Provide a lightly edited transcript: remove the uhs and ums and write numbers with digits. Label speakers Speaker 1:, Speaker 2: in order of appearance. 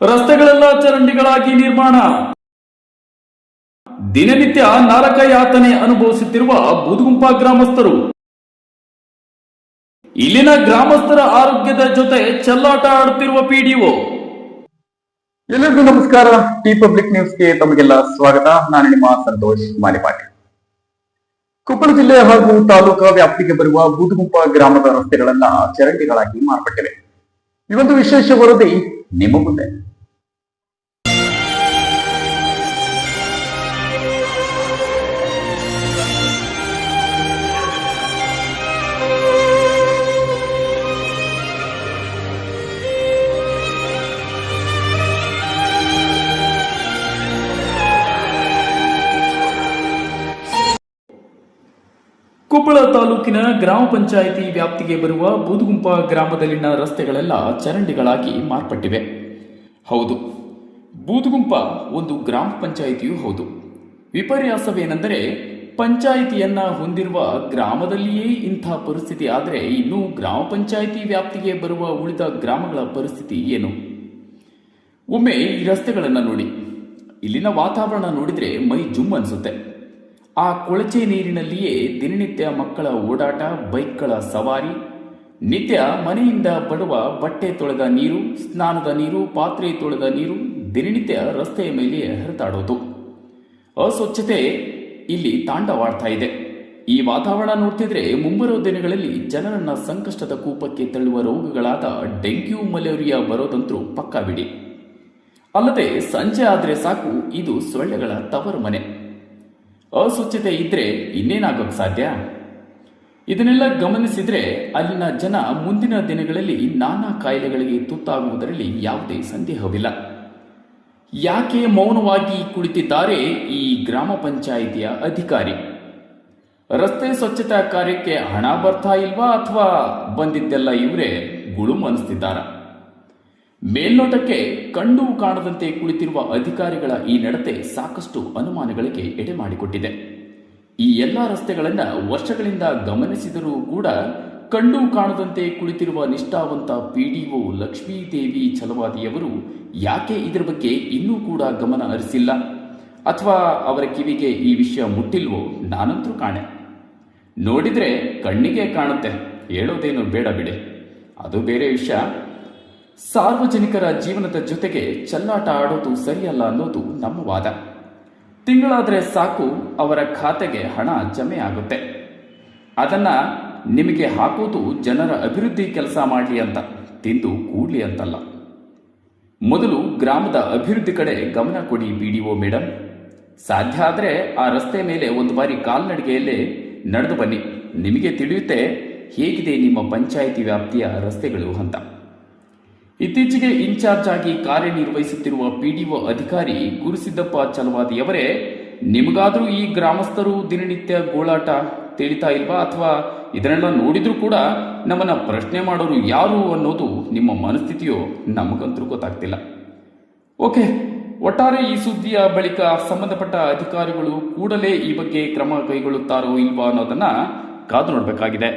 Speaker 1: ರಸ್ತೆಗಳೆಲ್ಲ ಚರಂಡಿಗಳಾಗಿ ನಿರ್ಮಾಣ. ದಿನನಿತ್ಯ ನರಕ ಯಾತನೆ ಅನುಭವಿಸುತ್ತಿರುವ ಬೂದುಗುಂಪ ಗ್ರಾಮಸ್ಥರು. ಇಲ್ಲಿನ ಗ್ರಾಮಸ್ಥರ ಆರೋಗ್ಯದ ಜೊತೆ ಚೆಲ್ಲಾಟ ಆಡುತ್ತಿರುವ ಪಿಡಿಒ.
Speaker 2: ಎಲ್ಲರಿಗೂ ನಮಸ್ಕಾರ. ಟಿ ಪಬ್ಲಿಕ್ ನ್ಯೂಸ್ಗೆ ತಮಗೆಲ್ಲ ಸ್ವಾಗತ. ನಾನು ನಿಮ್ಮ ಸಂತೋಷ್ ಮಾಲಿಪಾಟಿ. ಕೊಪ್ಪಳ ಜಿಲ್ಲೆ ಹಾಗೂ ತಾಲೂಕಾ ವ್ಯಾಪ್ತಿಗೆ ಬರುವ ಬೂದುಗುಂಪ ಗ್ರಾಮದ ರಸ್ತೆಗಳನ್ನ ಚರಂಡಿಗಳಾಗಿ ಮಾರ್ಪಟ್ಟಿವೆ. ಈ ಒಂದು ವಿಶೇಷ ವರದಿ ನಿಮ್ಮ ಮುಂದೆ.
Speaker 1: ಕೊಪ್ಪಳ ತಾಲೂಕಿನ ಗ್ರಾಮ ಪಂಚಾಯಿತಿ ವ್ಯಾಪ್ತಿಗೆ ಬರುವ ಬೂದುಗುಂಪ ಗ್ರಾಮದಲ್ಲಿನ ರಸ್ತೆಗಳೆಲ್ಲ ಚರಂಡಿಗಳಾಗಿ ಮಾರ್ಪಟ್ಟಿವೆ. ಹೌದು, ಬೂದುಗುಂಪ ಒಂದು ಗ್ರಾಮ ಪಂಚಾಯಿತಿಯೂ ಹೌದು. ವಿಪರ್ಯಾಸವೇನೆಂದರೆ ಪಂಚಾಯಿತಿಯನ್ನ ಹೊಂದಿರುವ ಗ್ರಾಮದಲ್ಲಿಯೇ ಇಂಥ ಪರಿಸ್ಥಿತಿ ಆದರೆ ಇನ್ನು ಗ್ರಾಮ ಪಂಚಾಯಿತಿ ವ್ಯಾಪ್ತಿಗೆ ಬರುವ ಉಳಿದ ಗ್ರಾಮಗಳ ಪರಿಸ್ಥಿತಿ ಏನು? ಒಮ್ಮೆ ಈ ರಸ್ತೆಗಳನ್ನು ನೋಡಿ, ಇಲ್ಲಿನ ವಾತಾವರಣ ನೋಡಿದ್ರೆ ಮೈ ಜುಮ್ ಅನಿಸುತ್ತೆ. ಆ ಕೊಳಚೆ ನೀರಿನಲ್ಲಿಯೇ ದಿನನಿತ್ಯ ಮಕ್ಕಳ ಓಡಾಟ, ಬೈಕ್ಗಳ ಸವಾರಿ, ನಿತ್ಯ ಮನೆಯಿಂದ ಬರುವ ಬಟ್ಟೆ ತೊಳೆದ ನೀರು, ಸ್ನಾನದ ನೀರು, ಪಾತ್ರೆ ತೊಳೆದ ನೀರು ದಿನನಿತ್ಯ ರಸ್ತೆಯ ಮೇಲೆ ಹರಿದಾಡೋದು. ಅಸ್ವಚ್ಛತೆ ಇಲ್ಲಿ ತಾಂಡವಾಡ್ತಾ ಇದೆ. ಈ ವಾತಾವರಣ ನೋಡ್ತಿದ್ರೆ ಮುಂಬರುವ ದಿನಗಳಲ್ಲಿ ಜನರನ್ನ ಸಂಕಷ್ಟದ ಕೂಪಕ್ಕೆ ತಳ್ಳುವ ರೋಗಗಳಾದ ಡೆಂಗ್ಯೂ, ಮಲೇರಿಯಾ ಬರೋದಂತೂ ಪಕ್ಕಾ ಬಿಡಿ. ಅಲ್ಲದೆ ಸಂಜೆ ಆದರೆ ಸಾಕು, ಇದು ಸೊಳ್ಳೆಗಳ ತವರು ಮನೆ. ಅಸ್ವಚ್ಛತೆ ಇದ್ರೆ ಇನ್ನೇನಾಗೋಕ್ಕೆ ಸಾಧ್ಯ? ಇದನ್ನೆಲ್ಲ ಗಮನಿಸಿದ್ರೆ ಅಲ್ಲಿನ ಜನ ಮುಂದಿನ ದಿನಗಳಲ್ಲಿ ನಾನಾ ಕಾಯಿಲೆಗಳಿಗೆ ತುತ್ತಾಗುವುದರಲ್ಲಿ ಯಾವುದೇ ಸಂದೇಹವಿಲ್ಲ. ಯಾಕೆ ಮೌನವಾಗಿ ಕುಳಿತಿದ್ದಾರೆ ಈ ಗ್ರಾಮ ಪಂಚಾಯಿತಿಯ ಅಧಿಕಾರಿ? ರಸ್ತೆ ಸ್ವಚ್ಛತಾ ಕಾರ್ಯಕ್ಕೆ ಹಣ ಬರ್ತಾ ಇಲ್ವಾ ಅಥವಾ ಬಂದಿದ್ದೆಲ್ಲ ಇವರೇ ಗುಳುಂ ಅನಿಸ್ತಿದ್ದಾರ? ಮೇಲ್ನೋಟಕ್ಕೆ ಕಂಡು ಕಾಣದಂತೆ ಕುಳಿತಿರುವ ಅಧಿಕಾರಿಗಳ ಈ ನಡತೆ ಸಾಕಷ್ಟು ಅನುಮಾನಗಳಿಗೆ ಎಡೆ ಮಾಡಿಕೊಟ್ಟಿದೆ. ಈ ಎಲ್ಲ ರಸ್ತೆಗಳನ್ನು ವರ್ಷಗಳಿಂದ ಗಮನಿಸಿದರೂ ಕೂಡ ಕಂಡು ಕಾಣದಂತೆ ಕುಳಿತಿರುವ ನಿಷ್ಠಾವಂತ ಪಿಡಿಒ ಲಕ್ಷ್ಮೀದೇವಿ ಛಲವಾದಿಯವರು ಯಾಕೆ ಇದರ ಬಗ್ಗೆ ಇನ್ನೂ ಕೂಡ ಗಮನ ಹರಿಸಿಲ್ಲ ಅಥವಾ ಅವರ ಕಿವಿಗೆ ಈ ವಿಷಯ ಮುಟ್ಟಿಲ್ವೋ ನಾನಂತೂ ಕಾಣೆ. ನೋಡಿದ್ರೆ ಕಣ್ಣಿಗೆ ಕಾಣುತ್ತೆ, ಹೇಳೋದೇನು ಬೇಡ ಬಿಡಿ, ಅದು ಬೇರೆ ವಿಷಯ. ಸಾರ್ವಜನಿಕರ ಜೀವನದ ಜೊತೆಗೆ ಚೆಲ್ಲಾಟ ಆಡೋದು ಸರಿಯಲ್ಲ ಅನ್ನೋದು ನಮ್ಮ ವಾದ. ತಿಂಗಳಾದರೆ ಸಾಕು ಅವರ ಖಾತೆಗೆ ಹಣ ಜಮೆ ಆಗುತ್ತೆ. ಅದನ್ನ ನಿಮಗೆ ಹಾಕೋದು ಜನರ ಅಭಿವೃದ್ಧಿ ಕೆಲಸ ಮಾಡಲಿ ಅಂತ, ತಿಂದು ಕೂಡ್ಲಿ ಅಂತಲ್ಲ. ಮೊದಲು ಗ್ರಾಮದ ಅಭಿವೃದ್ಧಿ ಕಡೆ ಗಮನ ಕೊಡಿ ಪಿಡಿಒ ಮೇಡಮ್. ಸಾಧ್ಯ ಆದರೆ ಆ ರಸ್ತೆ ಮೇಲೆ ಒಂದು ಬಾರಿ ಕಾಲ್ನಡಿಗೆಯಲ್ಲೇ ನಡೆದು ಬನ್ನಿ, ನಿಮಗೆ ತಿಳಿಯುತ್ತೆ ಹೇಗಿದೆ ನಿಮ್ಮ ಪಂಚಾಯಿತಿ ವ್ಯಾಪ್ತಿಯ ರಸ್ತೆಗಳು ಅಂತ. ಇತ್ತೀಚೆಗೆ ಇನ್ಚಾರ್ಜ್ ಆಗಿ ಕಾರ್ಯನಿರ್ವಹಿಸುತ್ತಿರುವ ಪಿಡಿಒ ಅಧಿಕಾರಿ ಗುರುಸಿದ್ದಪ್ಪ ಛಲವಾದಿಯವರೇ, ನಿಮಗಾದರೂ ಈ ಗ್ರಾಮಸ್ಥರು ದಿನನಿತ್ಯ ಗೋಳಾಟ ತಿಳಿತಾ ಇಲ್ವಾ ಅಥವಾ ಇದನ್ನೆಲ್ಲ ನೋಡಿದ್ರೂ ಕೂಡ ನಮ್ಮನ್ನ ಪ್ರಶ್ನೆ ಮಾಡೋರು ಯಾರು ಅನ್ನೋದು ನಿಮ್ಮ ಮನಸ್ಥಿತಿಯೋ ನಮಗಂತೂ ಗೊತ್ತಾಗ್ತಿಲ್ಲ. ಓಕೆ, ಒಟ್ಟಾರೆ ಈ ಸುದ್ದಿಯ ಬಳಿಕ ಸಂಬಂಧಪಟ್ಟ ಅಧಿಕಾರಿಗಳು ಕೂಡಲೇ ಈ ಬಗ್ಗೆ ಕ್ರಮ ಕೈಗೊಳ್ಳುತ್ತಾರೋ ಇಲ್ವಾ ಅನ್ನೋದನ್ನ ಕಾದು ನೋಡಬೇಕಾಗಿದೆ.